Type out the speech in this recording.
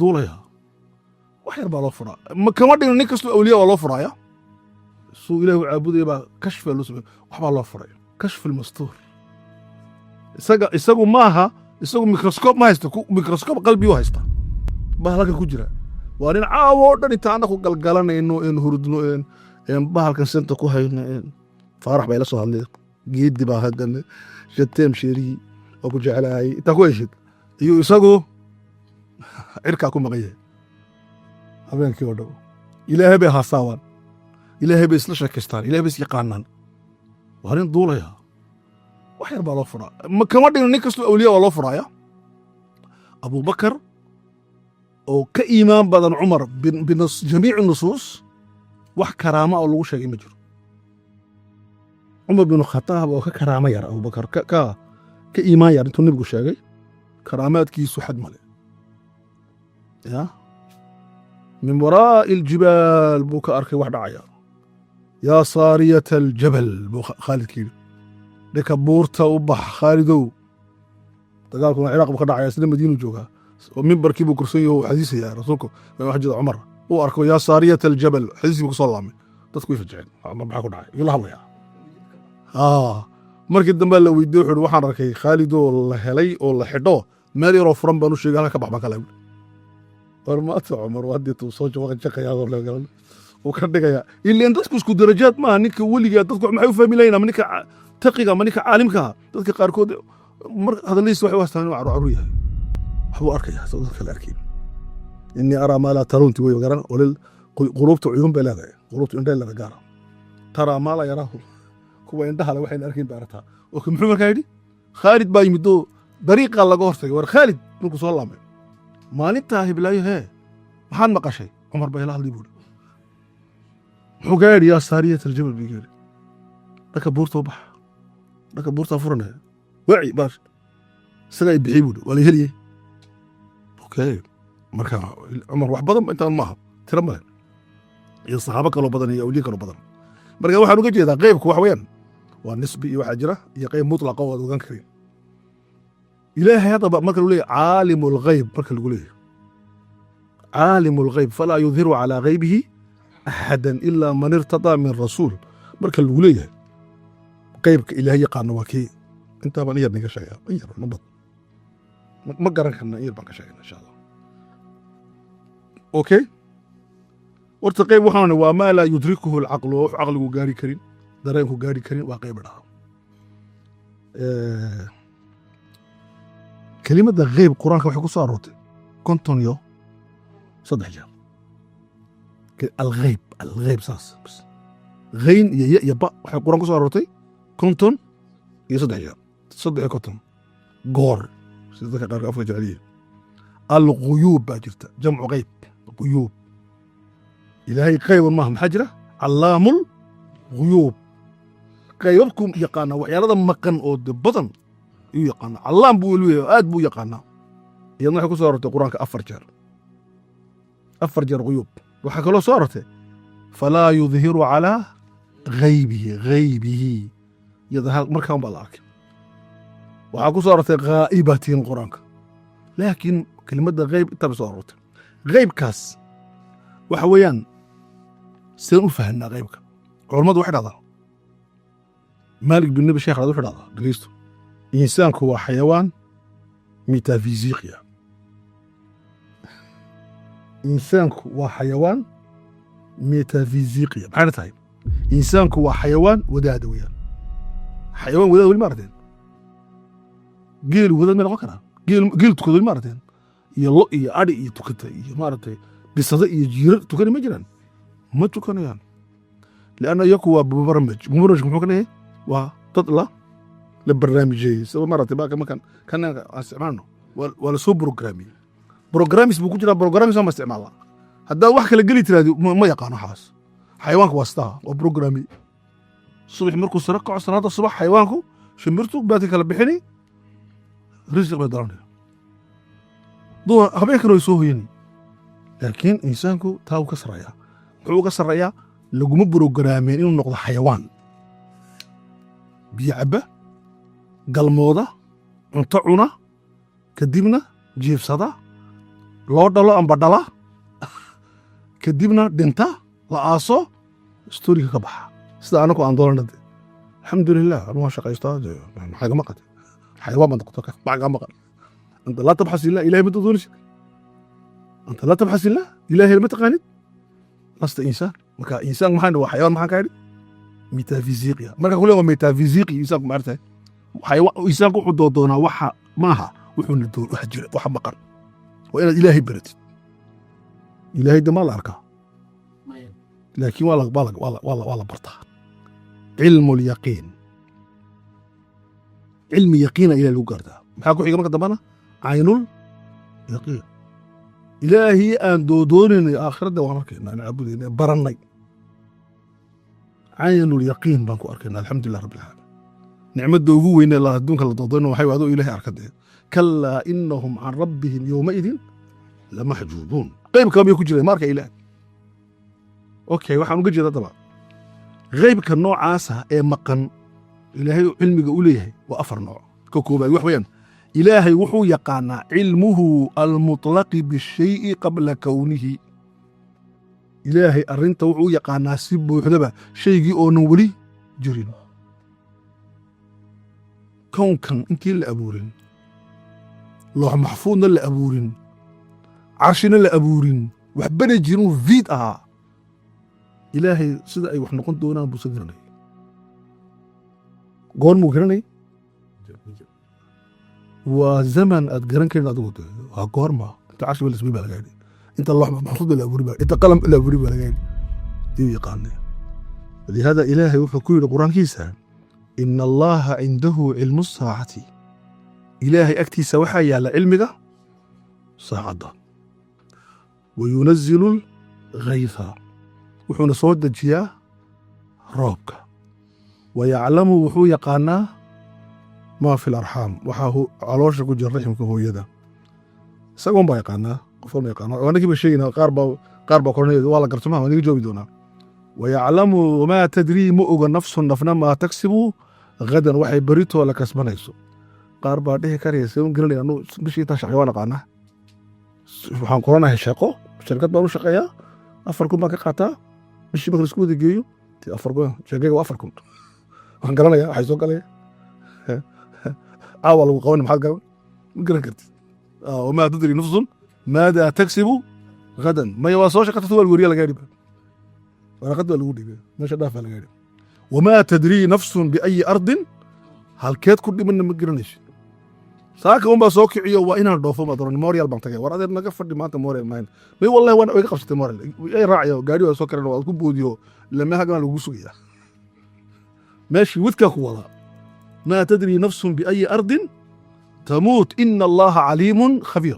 duulaya wax yar baa loo furaa kama dhigin nin kastoo awliya waa loo furaaya suu ilaahi u caabudaya baa kashfi loo sameeyay waxbaa loo furay kashfi almastuur isagu maaha isagu mikroskoob ma haysta mikroskoob qalbi u haysta bahalka ku jira waa nin caawo dhan inta anagu galgalanayno in hurdno in bahalkan senta ku hayno faarax bay la soo hadlay geedi baa hadan jatem sheeri oo ku jecelahay inta ku heshid iyo isagu cirka ku maqayay habeenkii oo dhow ilaahay bay haasawaan ilaahay bay isla sheekaystaan ilaahay bay is yaqaanaan waa nin duulaya wax yar baa loo furaa kama dhigin nin kastoo awliya waa loo furaaya abubakar oo ka iimaan badan cumar bijamiici nusuus wax karaama oo lagu sheegay ma jiro cumar binu khataab oo ka karaama yar abubakar ka iimaan yar intuu nebigu sheegay karaamaadkiisu xad male ya min waraa'i aljibaal buu ka arkay wax dhacaya yaa saariyata aljabal buu khaalidka yidhi dhika buurta u bax khaalidow dagaalkuna ciraaq buu ka dhacaya isna madiinu joogaa oo mimbarkii buu kursan yaho xadiisayaa rasuulku wax jida cumar uu arko yaa saariyata aljabal xadiiskii buu kusoo laamay dadku way fajaceen maxaa ku dhacay iyo la hadlaya markii dambe la weydiiye wuxuu waxaan arkay khaalidoo la helay oo la xidho meel yaroo furan baan u sheegay halka ka bax baan ka leeyahay war maata cumar haddii tuu soo jaqayaadoo leegalan uu ka dhigaya ilaan dadku isku darajaad maaha ninka weligaa dadku maxay u fahmi lahayn ama ninka taqiga ama ninka caalimka dadka qaarkood mar hadaladiisa waxay u haystaan inuu caruur yahay waxbuu arkayaa soo dadka la arkin innii araa maa laa taruunti way garan olil quluubta cuyuun bay leedahay quluubta indhaha laga gaara taraa maa laa yaraahu kuwa indhaha le waxayna arkin baa aragtaa oo muxuu markaa yidhi khaalid baa yimid oo dariiqaa laga hortagay war khaalid markuu soo laamay maalintaa hiblaayo hee maxaad maqashay cumar baa ila hadlay buuri muxuu kaa yidhi yaa saariyat aljabal bii yidhi dhaka buurta u bax dhaka buurtaa furanaya waci baash isagaa i bixiyey buuri waa la heliyey okay marka cumar wax badan intaan maaha tiro male iyo saxaabo kaloo badan iyo awliye kaloo badan marka waxaan uga jeedaa qeybku wax weeyaan waa nisbi iyo waxaa jira iyo qeyb mutlaqa oo aad ogaan karin ilaahay haddaba marka lagu leeyahy caalimu alghayb marka lagu leeyahy caalimu alghayb falaa yudhiru calaa ghaybihi axadan ilaa man irtadaa min rasuul marka lagu leeyahay qeybka ilaahay yaqaano waa kii intaa baan in yar naga sheegaa in yar nabad ma garan karna in yar baan ka sheegayna insha allah okay horta qeyb waxaan waa maa laa yudrikuhu alcaqlu wax caqligu gaari karin dareenku gaari karin waa qeyb dhaha كلمة غيب قرآن كم حكوا صاروت كنتم يو صدق جاب الغيب ساس بس غين يبا قرآن كم صاروتي كنتم يصدق جاب صدق كنتم غور صدق قرآن أفوج عليه الغيوب باجرته جمع غيب غيوب إلهي غيب ما هم حجرة علام الغيوب غيبكم يقانا وعيارة مكان أو بطن يقانا علام بولويه آد بو يقانا يلا حكو صارته قرآنك أفرجر غيوب وحكى له صارته فلا يظهر على غيبه يظهر مركان بلاك وحكو صارته غائبة قرآنك لكن كلمة غيب تبي صارته غيب كاس وحويان سنفهمنا غيبك علماء واحد هذا مالك بن نبي شيخ هذا واحد هذا قريسته إنسان هو حيوان ميتافيزيقيا إنسان هو حيوان ميتافيزيقيا معنى طيب إنسان هو حيوان ودادويا حيوان ودادويا مرتين قيل وداد من غكرة قيل تكذب مرتين يلا يعدي يتكتة مرتين بصدق يجير تكني مجرا ما تكني يعني لأنه يقوى ببرمج ممكن إيه وتطلع للبرنامجي سوى مرة تبقى مكان كان استعمالنا ولا سو بروجراميس بوجود بروجراميس ما استعمالها هذا واحد اللي قلت له ما يقانو حاس حيوانك واسطة وبروجرامي الصبح مركو سرقة صلاة الصبح حيوانكو شمرتو باتك لبحني رزق بدراني دو هبين كانوا يسوه يني لكن إنسانكو تاو كسرية هو كسرية لقوم بروجرامين إنه نقض حيوان بيعبه galmooda cunto cuna kadibna jiifsada loo dhalo amba dhala kadibna dhinta la aaso storiga ka baxa sida anagu aan doonana de alxamdulilah anu waan shaqaystaa maxaa iga maqan xayawaan baan noqoto maxaa iga maqan anta laa tabxas illah ilahay ma doonaysid anta laa tabxas illah ilahay ma taqaanid lasta insaan marka insaan maxaan waa xayawaan maxaan ka idhi metaphysiqia marka kule waa metaphysiqi insaanku maartahay insaanku wuxuu doodoonaa waxa maaha wuxuuna doon wax jira waxa maqan waa inaad ilaahay baratid ilaahay de maa la arkaa laakiin waa la bartaa cilmu lyaqiin cilmi yaqiina ilahay lagu gaartaa maxaa ku xiga marka dambana caynul yaqiin ilaahay aan doodoonaynay aakhiradda waan arkayna aan caabudayna barannay caynul yaqiin baan ku arkayna alxamdulilah rabbil caalamiin nicmadda ugu weyne la adduunka la doodoono waxay adoo ilaahay arkadee kalaa inahum can rabbihim yowmaidin lamaxjuubuun qaybka miyay ku jireen ma arka ilaah okay waxaan uga jeeda daba qaybka noocaasa ee maqan ilaahay cilmiga u leeyahay waa 4 nooc ka koobaad wax weeyaan ilaahay wuxuu yaqaanaa cilmuhu almutlaqi bishayi qabla kownihi ilaahay arrinta wuxuu yaqaanaa si buuxdaba shaygii oonan weli jirin kownkan intii la abuurin loox maxfuudna la abuurin carshina la abuurin waxbana jirin viid ahaa ilaahay sida ay wax noqon doonaan buusan garanay goor muu garanay waa zaman aad garan karin adigu de waa goorma inta carshi ba la sameey baa laga yidhi inta loox maxfuud ba la abuurin baa inta qalam la abuurin baa laga yidhi dii yaqaanay لهذا إلهي وحكوا القرآن كيسا إن الله عنده علم الساعة إلهي أكتي سوحي على علمك ساعة وينزل الغيث وحون صوت الجياء روبك ويعلم وحو يقانا ما في الأرحام وحاهو علوش كجر رحمك هو يدا ساقون با يقانا قفلنا يقانا وانا كيف الشيء قاربا قرنية والله قرتمها وانا جوبي دونا ويعلم ما تدري مؤغ نفس نفنا ما تكسب غدا وحي بريتو ولا كسبانيسو قاربا ديه كاريسا ونقرني أنو بشي تاشا حيوانا قانا waxaan qoranahay shaqo shirkad baan u shaqeeyaa 4,000 baan ka qaataa bishii marka isku wada geeyo 4,000 shaqayga waa 4,000 waxaan garanayaa waxay soo galaya caawa lagu qaban maxaad garan kartid wamaa tadri nafsun maada tagsibu gadan maya waa soo shaqata waa wariya laga dhiba waraqad waa lagu dhibay meesha dhaaf laga dhiba wamaa tadri nafsun bi ay ardin halkeed ku dhiman ma garanaysid saaka un baa soo kiciyo waa inaan dhoofo madron memorial baan tagay war adeer naga fadhi maanta memorial mayn may wallahi waan iga qabsatay memorial ay raaciyo gaari waa soo kareen waa ku boodiyo lama hagan lagu sugaya ماشي ودك ولا ما تدري نفس بأي أرض تموت إن الله عليم خبير